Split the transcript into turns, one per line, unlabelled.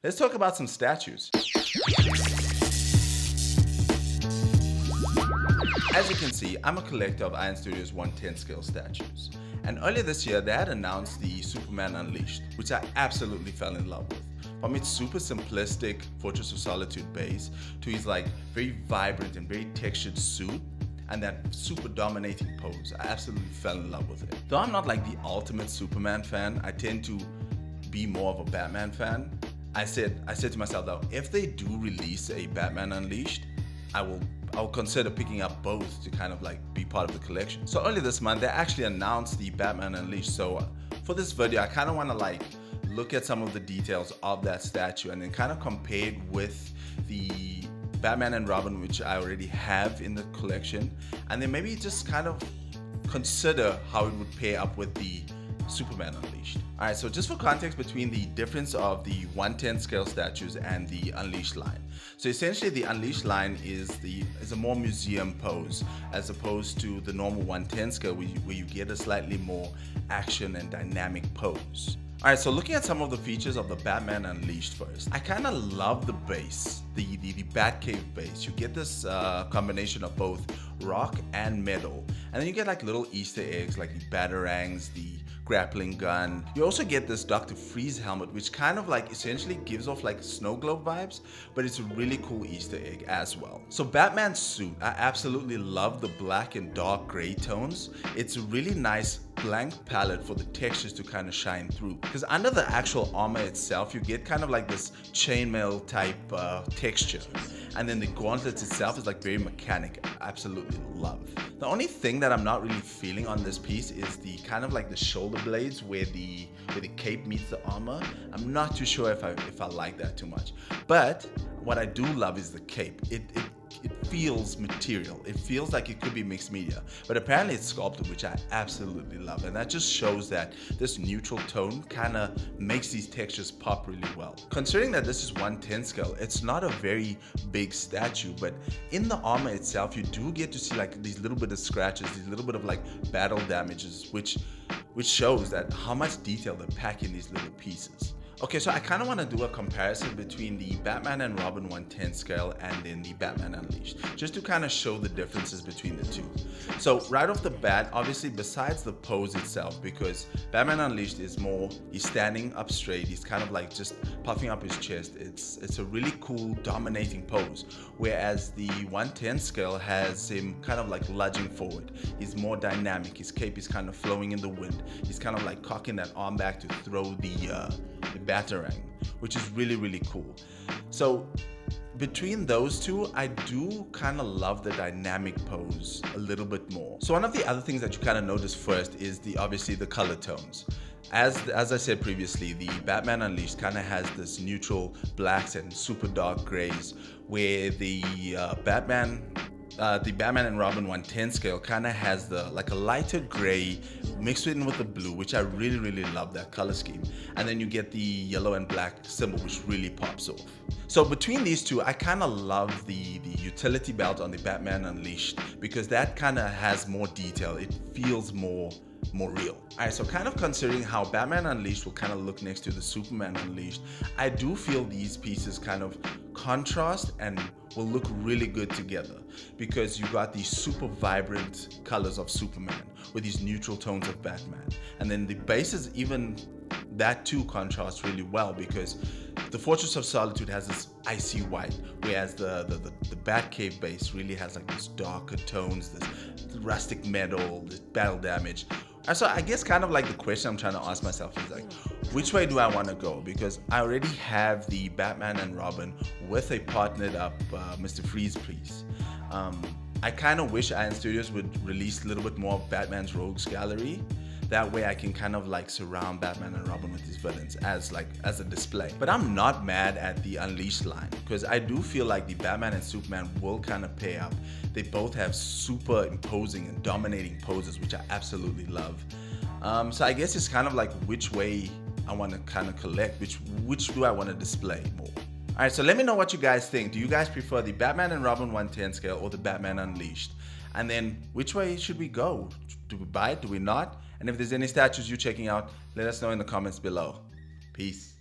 Let's talk about some statues. As you can see, I'm a collector of Iron Studios 110 scale statues. And earlier this year, they had announced the Superman Unleashed, which I absolutely fell in love with. From its super simplistic Fortress of Solitude base to his like very vibrant and very textured suit and that super dominating pose, I absolutely fell in love with it. Though I'm not like the ultimate Superman fan, I tend to be more of a Batman fan. I said to myself though, if they do release a Batman Unleashed, I'll consider picking up both to kind of like be part of the collection. So earlier this month, they actually announced the Batman Unleashed. So for this video, I kind of want to like look at some of the details of that statue and then kind of compare it with the Batman and Robin, which I already have in the collection. And then maybe just kind of consider how it would pair up with the Superman Unleashed. Alright, so just for context between the difference of the 110 scale statues and the Unleashed line. So essentially the Unleashed line is a more museum pose as opposed to the normal 110 scale where you get a slightly more action and dynamic pose. Alright, so looking at some of the features of the Batman Unleashed first. I kind of love the base, the Batcave base. You get this combination of both rock and metal. And then you get like little Easter eggs like the batarangs, the grappling gun. You also get this Dr. Freeze helmet, which kind of like essentially gives off like snow globe vibes, but it's a really cool Easter egg as well. So Batman's suit, I absolutely love the black and dark gray tones. It's a really nice blank palette for the textures to kind of shine through. Because under the actual armor itself, you get kind of like this chainmail type texture. And then the gauntlets itself is like very mechanic. I absolutely love. The only thing that I'm not really feeling on this piece is the kind of like the shoulder blades where the cape meets the armor. I'm not too sure if I like that too much. But what I do love is the cape. It feels material. It feels like it could be mixed media, but apparently it's sculpted, which I absolutely love. And that just shows that this neutral tone kind of makes these textures pop really well. Considering that this is 110 scale, it's not a very big statue, but in the armor itself, you do get to see like these little bit of scratches, these little bit of like battle damages, which shows that how much detail they pack in these little pieces. Okay, so I kind of want to do a comparison between the Batman and Robin 110 scale and then the Batman Unleashed, just to kind of show the differences between the two. So right off the bat, obviously besides the pose itself, because Batman Unleashed is more, he's standing up straight, he's kind of like just puffing up his chest. It's a really cool dominating pose, whereas the 110 scale has him kind of like lunging forward. He's more dynamic, his cape is kind of flowing in the wind. He's kind of like cocking that arm back to throw the batarang, which is really, really cool. So between those two, I do kind of love the dynamic pose a little bit more. So one of the other things that you kind of notice first is obviously the color tones. As I said previously, the Batman Unleashed kind of has this neutral blacks and super dark grays, where the Batman and Robin 110 scale kind of has like a lighter gray mixed in with the blue, which I really, really love that color scheme. And then you get the yellow and black symbol, which really pops off. So between these two, I kind of love the utility belt on the Batman Unleashed because that kind of has more detail. It feels more real. Alright, so kind of considering how Batman Unleashed will kind of look next to the Superman Unleashed, I do feel these pieces kind of contrast and will look really good together because you got these super vibrant colors of Superman with these neutral tones of Batman. And then the bases, even that too contrasts really well because the Fortress of Solitude has this icy white, whereas the Batcave base really has like these darker tones, this rustic metal, this battle damage. And so I guess kind of like the question I'm trying to ask myself is like, which way do I want to go? Because I already have the Batman and Robin with a partnered up Mr. Freeze piece. I kind of wish Iron Studios would release a little bit more of Batman's Rogues Gallery. That way I can kind of like surround Batman and Robin with these villains as a display. But I'm not mad at the Unleashed line because I do feel like the Batman and Superman will kind of pair up. They both have super imposing and dominating poses, which I absolutely love. So I guess it's kind of like which way I want to kind of collect, which do I want to display more. Alright, so let me know what you guys think. Do you guys prefer the Batman and Robin 110 scale or the Batman Unleashed? And then which way should we go? Do we buy it? Do we not? And if there's any statues you're checking out, let us know in the comments below. Peace.